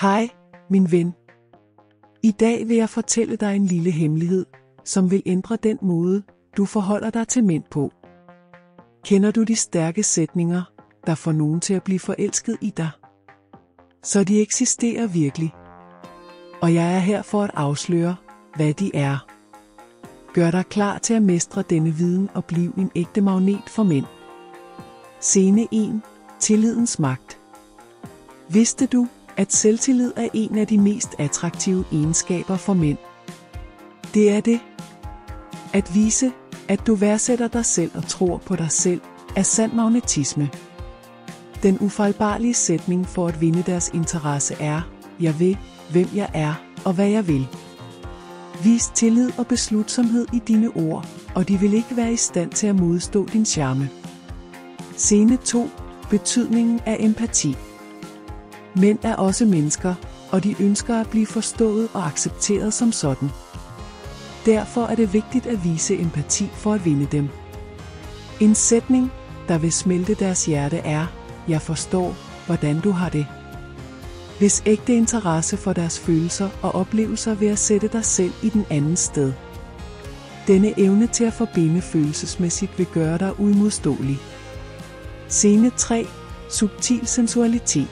Hej, min ven. I dag vil jeg fortælle dig en lille hemmelighed, som vil ændre den måde, du forholder dig til mænd på. Kender du de stærke sætninger, der får nogen til at blive forelsket i dig? Så de eksisterer virkelig. Og jeg er her for at afsløre, hvad de er. Gør dig klar til at mestre denne viden og blive en ægte magnet for mænd. Scene 1. Tillidens magt. Vidste du, at selvtillid er en af de mest attraktive egenskaber for mænd? Det er det. At vise, at du værdsætter dig selv og tror på dig selv, er sand magnetisme. Den ufejlbarlige sætning for at vinde deres interesse er: jeg ved, hvem jeg er og hvad jeg vil. Vis tillid og beslutsomhed i dine ord, og de vil ikke være i stand til at modstå din charme. Scene 2. Betydningen af empati. Mænd er også mennesker, og de ønsker at blive forstået og accepteret som sådan. Derfor er det vigtigt at vise empati for at vinde dem. En sætning, der vil smelte deres hjerte er: jeg forstår, hvordan du har det. Vis ægte interesse for deres følelser og oplevelser ved at sætte dig selv i den andens sted. Denne evne til at forbinde følelsesmæssigt vil gøre dig uimodståelig. Scene 3. Subtil sensualitet.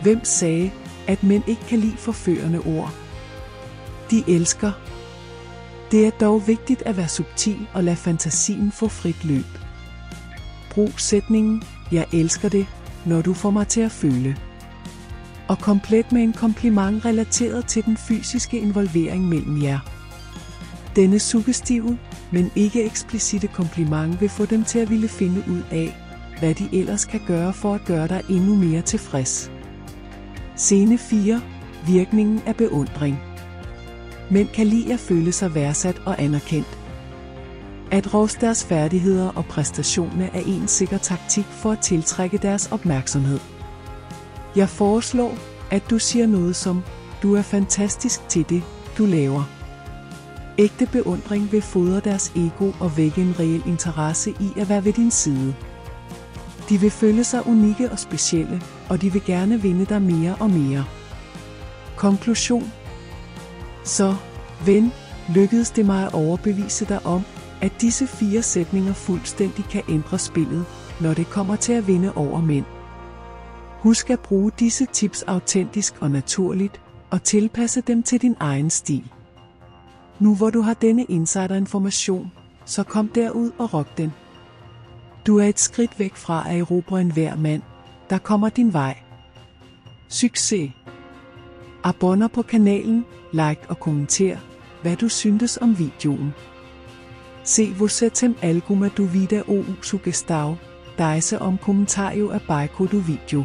Hvem sagde, at mænd ikke kan lide forførende ord? De elsker. Det er dog vigtigt at være subtil og lade fantasien få frit løb. Brug sætningen: jeg elsker det, når du får mig til at føle. Og komplet med en kompliment relateret til den fysiske involvering mellem jer. Denne suggestive, men ikke eksplicite kompliment vil få dem til at ville finde ud af, hvad de ellers kan gøre for at gøre dig endnu mere tilfreds. Scene 4. Virkningen af beundring. Mænd kan lide at føle sig værdsat og anerkendt. At rose deres færdigheder og præstationer er en sikker taktik for at tiltrække deres opmærksomhed. Jeg foreslår, at du siger noget som: du er fantastisk til det, du laver. Ægte beundring vil fodre deres ego og vække en reel interesse i at være ved din side. De vil føle sig unikke og specielle, og de vil gerne vinde dig mere og mere. Konklusion. Så, ven, lykkedes det mig at overbevise dig om, at disse 4 sætninger fuldstændig kan ændre spillet, når det kommer til at vinde over mænd. Husk at bruge disse tips autentisk og naturligt, og tilpasse dem til din egen stil. Nu hvor du har denne insiderinformation, så kom derud og rock den. Du er et skridt væk fra at erobre enhver mand, der kommer din vej. Succes! Abonner på kanalen, like og kommenter, hvad du syntes om videoen. Se você tem alguma dúvida ou sugestão, deixe om comentário abaixo do vídeo.